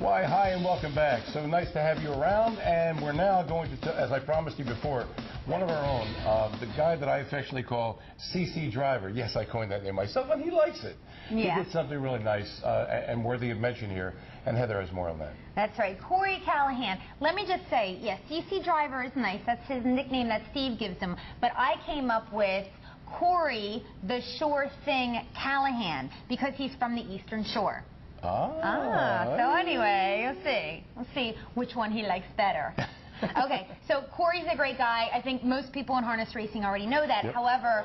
Why, hi and welcome back. So nice to have you around, and we're now going to, as I promised you before, one of our own, the guy that I affectionately call CC Driver. Yes, I coined that name myself, and he likes it. Yeah. He did something really nice and worthy of mention here, and Heather has more on that. That's right. Corey Callahan. Let me just say, yes, CC Driver is nice. That's his nickname that Steve gives him. But I came up with Corey the Sure Thing Callahan because he's from the Eastern Shore. So anyway, we'll see which one he likes better. Okay, so Corey's a great guy. I think most people in harness racing already know that. Yep. However,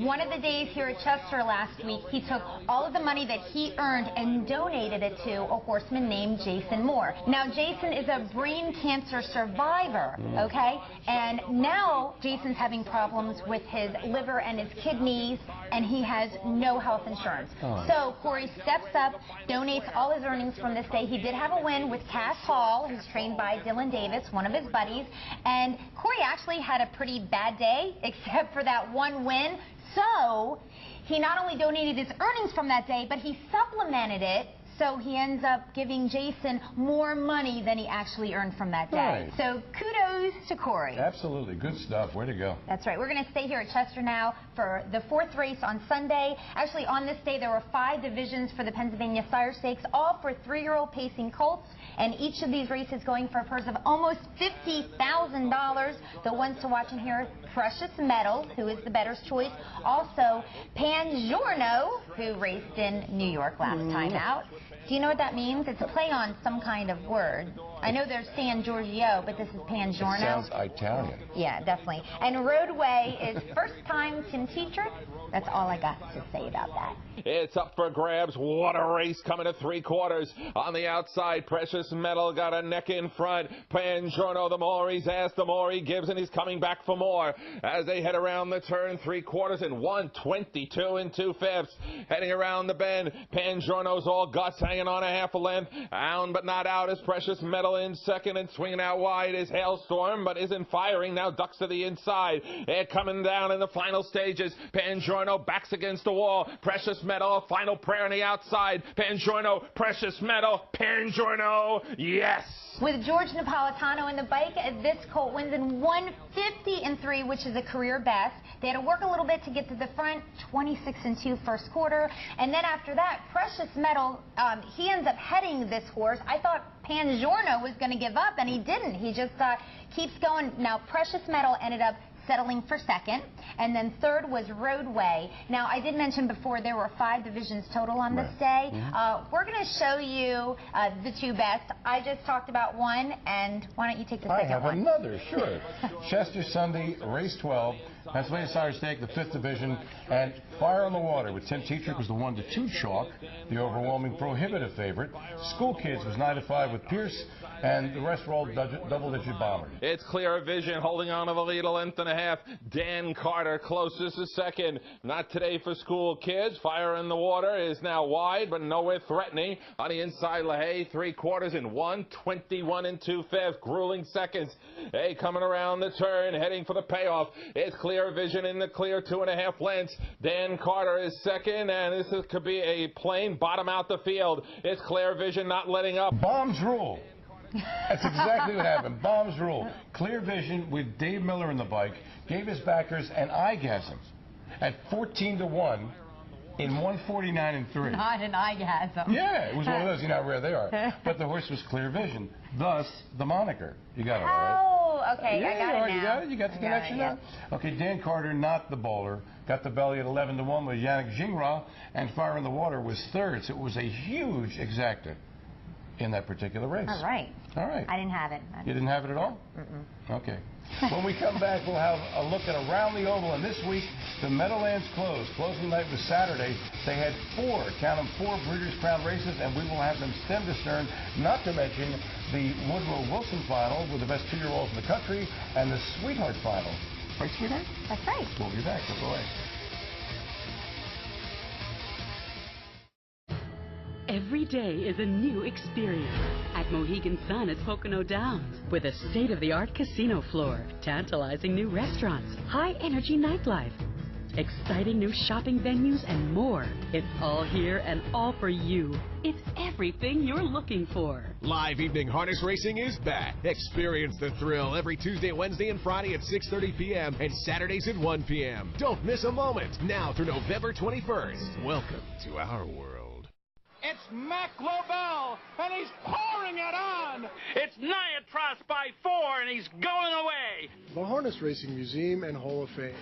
one of the days here at Chester last week, he took all of the money that he earned and donated it to a horseman named Jason Moore. Now, Jason is a brain cancer survivor, okay? And now Jason's having problems with his liver and his kidneys, and he has no health insurance. So Corey steps up, donates all his earnings from this day. He did have a win with Cass Hall, who's trained by Dylan Davis, one of his buddies, and Corey actually had a pretty bad day except for that one win. So he not only donated his earnings from that day, but he supplemented it, so he ends up giving Jason more money than he actually earned from that day. Right. So kudos to Corey. Absolutely. Good stuff. Way to go. That's right. We're going to stay here at Chester now for the 4th race on Sunday. Actually, on this day, there were 5 divisions for the Pennsylvania Sire Stakes, all for 3-year-old pacing colts. And each of these races going for a purse of almost $50,000. The ones to watch in here, Precious Metal, who is the bettor's choice. Also, Pangiorno, who raced in New York last time out. Do you know what that means? It's a play on some kind of word. I know there's San Giorgio, but this is Pangiorno. It sounds Italian. Yeah, definitely. And Roadway is first time Tim Tetrick. That's all I got to say about that. It's up for grabs. What a race coming to 3/4. On the outside, Precious Metal got a neck in front. Pangiorno, the more he's asked, the more he gives, and he's coming back for more. As they head around the turn, 3/4 and 1:22 2/5. Heading around the bend, Pangiorno's all guts, hanging on a half a length. Down but not out is Precious Metal in second, and swinging out wide is Hailstorm, but isn't firing. Now ducks to the inside. They're coming down in the final stages. Pangiorno backs against the wall. Precious Metal, a final prayer on the outside. Pangiorno, Precious Metal, Pangiorno, yes! With George Napolitano in the bike, this colt wins in 150-3, which is a career best. They had to work a little bit to get to the front, 26-2 first quarter. And then after that, Precious Metal, he ends up heading this horse. I thought Pangiorno was going to give up, and he didn't. He just keeps going. Now, Precious Metal ended up settling for second, and then third was Roadway. Now, I did mention before there were 5 divisions total on this day. We're going to show you the 2 best. I just talked about one, and why don't you take the second one? I have another, sure. Chester Sunday, race 12, Pennsylvania Sire Stake, the 5th division, and Fire on the Water with Tim Tetrick was the 1-2 chalk, the overwhelming prohibitive favorite. School Kids was 9-5 with Pierce, and the rest were all double-digit bombers. It's Clear Vision holding on to the lead, a length and a half. Dan Carter closest to second. Not today for School Kids. Fire in the Water is now wide, but nowhere threatening. On the inside, LaHaye, 3/4 and 1:21 2/5. Grueling seconds. Hey, coming around the turn, heading for the payoff. It's Clear Vision in the clear, 2.5 lengths. Dan Carter is second, and this could be a plain bottom out the field. It's Clear Vision not letting up. Bombs rule. That's exactly what happened. Bombs rule. Clear Vision with Dave Miller in the bike gave his backers an eye-gasm at 14-1 in 1:49-3. Not an eye-gasm. Yeah, it was one of those. You know how rare they are. But the horse was Clear Vision. Thus, the moniker. You got it, all right? Oh, okay. Yeah, I got it now. You got it? You got the connection now? Okay, Dan Carter, not the bowler, got the belly at 11-1 with Yannick Gingras, and Fire in the Water was third. So it was a huge exacta in that particular race. All right. All right. I didn't have it. You didn't have it at all? Okay. When we come back, we'll have a look at Around the Oval. And this week, the Meadowlands closed. Closing night was Saturday. They had 4, count them, 4 Breeders' Crown races, and we will have them stem to stern, not to mention the Woodrow Wilson final with the best 2-year-olds in the country, and the Sweetheart final. Right, Sweetheart? That's right. We'll be back. Go away. Every day is a new experience at Mohegan Sun at Pocono Downs with a state-of-the-art casino floor, tantalizing new restaurants, high-energy nightlife, exciting new shopping venues, and more. It's all here and all for you. It's everything you're looking for. Live evening harness racing is back. Experience the thrill every Tuesday, Wednesday, and Friday at 6:30 p.m. and Saturdays at 1 p.m. Don't miss a moment. Now through November 21st. Welcome to our world. It's Mac Lobel, and he's pouring it on. It's Niatros by 4, and he's going away. The Harness Racing Museum and Hall of Fame,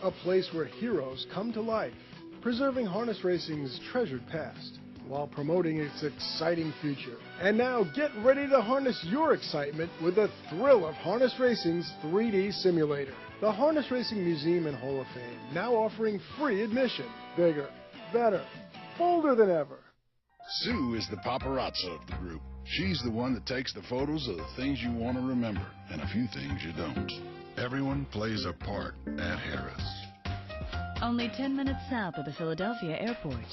a place where heroes come to life, preserving harness racing's treasured past while promoting its exciting future. And now get ready to harness your excitement with the thrill of harness racing's 3D simulator. The Harness Racing Museum and Hall of Fame, now offering free admission. Bigger, better, bolder than ever. Sue is the paparazzi of the group. She's the one that takes the photos of the things you want to remember and a few things you don't. Everyone plays a part at Harrah's. Only 10 minutes south of the Philadelphia airport.